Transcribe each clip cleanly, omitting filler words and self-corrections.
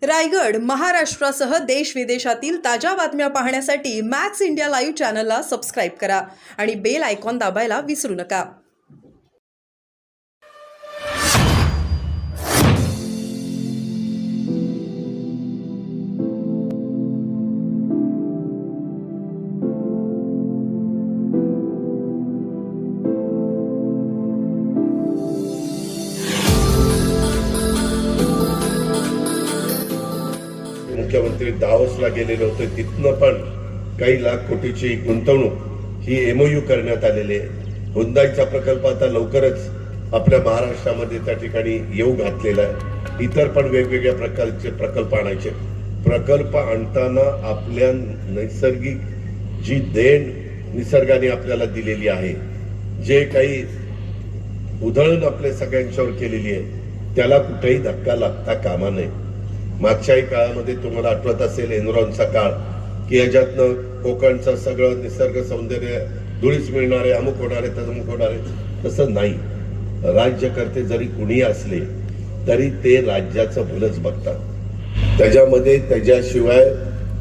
रायगड, महाराष्ट्रासह देश विदेशातील ताज्या बातम्या पाहण्यासाठी मॅक्स इंडिया लाईव्ह चॅनलला सबस्क्राईब करा आणि बेल आयकॉन दाबायला विसरू नका. मुख्यमंत्री दावोसला गेलेले होते. तिथनं पण काही लाख कोटीची गुंतवणूक ही एमओयू करण्यात आलेली आहे. हुंदाईचा प्रकल्प आता लवकरच आपल्या महाराष्ट्रामध्ये त्या ठिकाणी येऊ घातलेला आहे. इतर पण वेगवेगळ्या प्रकारचे प्रकल्प आणायचे. प्रकल्प आणताना आपल्या नैसर्गिक जी देण निसर्गाने आपल्याला दिलेली आहे, जे काही उधळण आपल्या सगळ्यांच्यावर केलेली आहे, त्याला कुठेही धक्का लागता कामा नये. मागच्याही काळामध्ये तुम्हाला आठवत असेल एनरॉनचा काळ, की याच्यातनं कोकणचं सगळं निसर्ग सौंदर्य धुळीस मिळणारे, अमुक होणारे, तमुक होणारे. तसं नाही. राज्यकर्ते जरी कुणी असले तरी ते राज्याचं भलंच बघतात. त्याच्यामध्ये त्याच्याशिवाय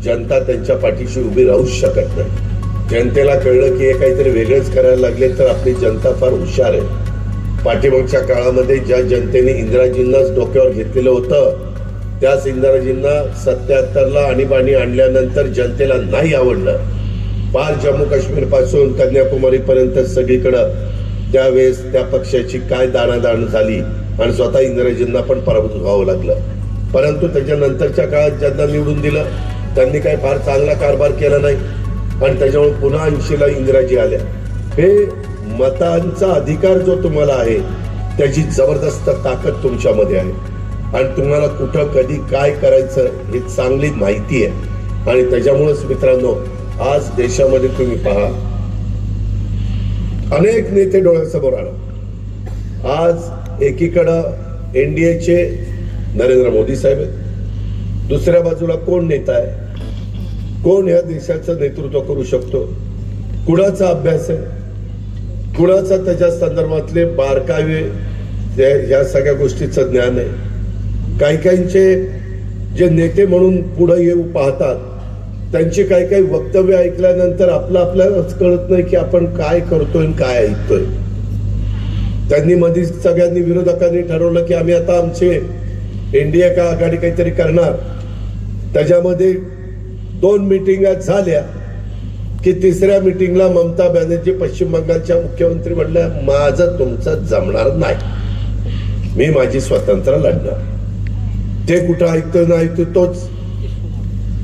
जनता त्यांच्या पाठीशी उभी राहूच शकत नाही. जनतेला कळलं की हे काहीतरी वेगळंच करायला लागले तर आपली जनता फार हुशार आहे. पाठीमागच्या काळामध्ये ज्या जनतेने इंदिराजींनाच डोक्यावर घेतलेलं होतं, त्याच इंदिराजींना 77ला आणीबाणी आणल्यानंतर जनतेला नाही आवडलं. पार जम्मू काश्मीर पासून कन्याकुमारी पर्यंत सगळीकडं त्यावेळेस त्या पक्षाची काय दाणादाण झाली आणि स्वतः इंदिराजींना पण पराभूत व्हावं लागलं. परंतु त्याच्यानंतरच्या काळात ज्यांना निवडून दिलं त्यांनी काय फार चांगला कारभार केला नाही आणि त्याच्यामुळे पुन्हा 80ला इंदिराजी आल्या. हे मतांचा अधिकार जो तुम्हाला आहे त्याची जबरदस्त ताकद तुमच्यामध्ये आहे आणि तुम्हाला कुठं कधी काय करायचं हे चांगली माहिती आहे. आणि त्याच्यामुळेच मित्रांनो, आज देशामध्ये तुम्ही पहा, अनेक नेते डोळ्यासमोर आले. आज एकीकडं एनडीएचे नरेंद्र मोदी साहेब आहेत, दुसऱ्या बाजूला कोण नेता आहे, कोण या देशाचं नेतृत्व करू शकतो, कुणाचा अभ्यास आहे, कुणाचा त्याच्या संदर्भातले बारकावे या सगळ्या गोष्टीचं ज्ञान आहे. काही काहींचे जे नेते म्हणून पुढे येऊ पाहतात त्यांची काही काही वक्तव्य ऐकल्यानंतर आपल्यालाच कळत नाही की आपण काय करतोय आणि काय ऐकतोय. त्यांनी मध्ये सगळ्यांनी विरोधकांनी ठरवलं की आम्ही आता आमचे एनडीए का आघाडी काहीतरी करणार. त्याच्यामध्ये 2 मिटिंगा झाल्या की तिसऱ्या मिटिंगला ममता बॅनर्जी पश्चिम बंगालच्या मुख्यमंत्री म्हणल्या, माझं तुमचं जमणार नाही, मी माझी स्वतंत्र लढणार. ते कुठं ऐकतो ना ऐकतो तोच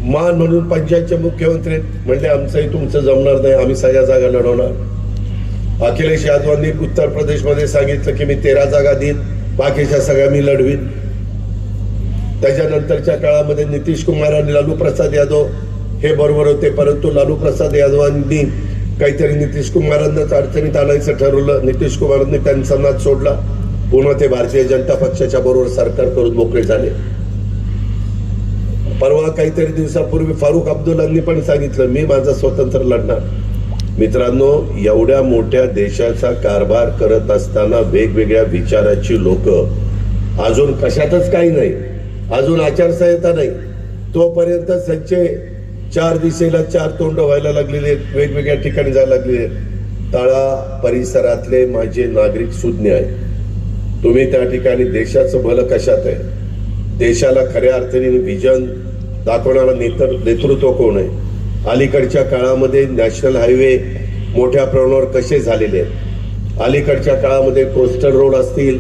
मान म्हणून पंजाबचे मुख्यमंत्री म्हणले, आमचंही तुमचं जमणार नाही, आम्ही सगळ्या जागा लढवणार. अखिलेश यादवांनी उत्तर प्रदेशमध्ये सांगितलं की मी 13 जागा देईन, बाकीच्या सगळ्या मी लढवीन. त्याच्यानंतरच्या काळामध्ये नितीश कुमार आणि लालू प्रसाद यादव हे बरोबर होते, परंतु लालू प्रसाद यादवांनी काहीतरी नितीश कुमारांनाच अडचणीत आणायचं ठरवलं. नितीश कुमारांनी त्यांचा नाद सोडला, पुन्हा ते भारतीय जनता पक्षाच्या बरोबर सरकार करून मोकळे झाले. परवा काहीतरी दिवसापूर्वी फारुख अब्दुल्लांनी पण सांगितलं, मी माझा स्वतंत्र लढणार. मित्रांनो, एवढ्या मोठ्या देशाचा कारभार करत असताना वेगवेगळ्या विचाराची लोक, अजून कशातच काही नाही, अजून आचारसंहिता नाही, तोपर्यंत त्यांचे 4 दिशेला 4 तोंड व्हायला लागलेले, वेगवेगळ्या ठिकाणी जायला लागलेले. तळा परिसरातले माझे नागरिक सुज्ञ आहे. तुम्ही त्या ठिकाणी देशाचं भलं कशात आहे, देशाला खऱ्या अर्थाने विजन दाखवणारा नेतृत्व कोण आहे. अलीकडच्या काळामध्ये नॅशनल हायवे मोठ्या प्रमाणावर कसे झालेले आहेत, अलीकडच्या काळामध्ये कोस्टल रोड असतील,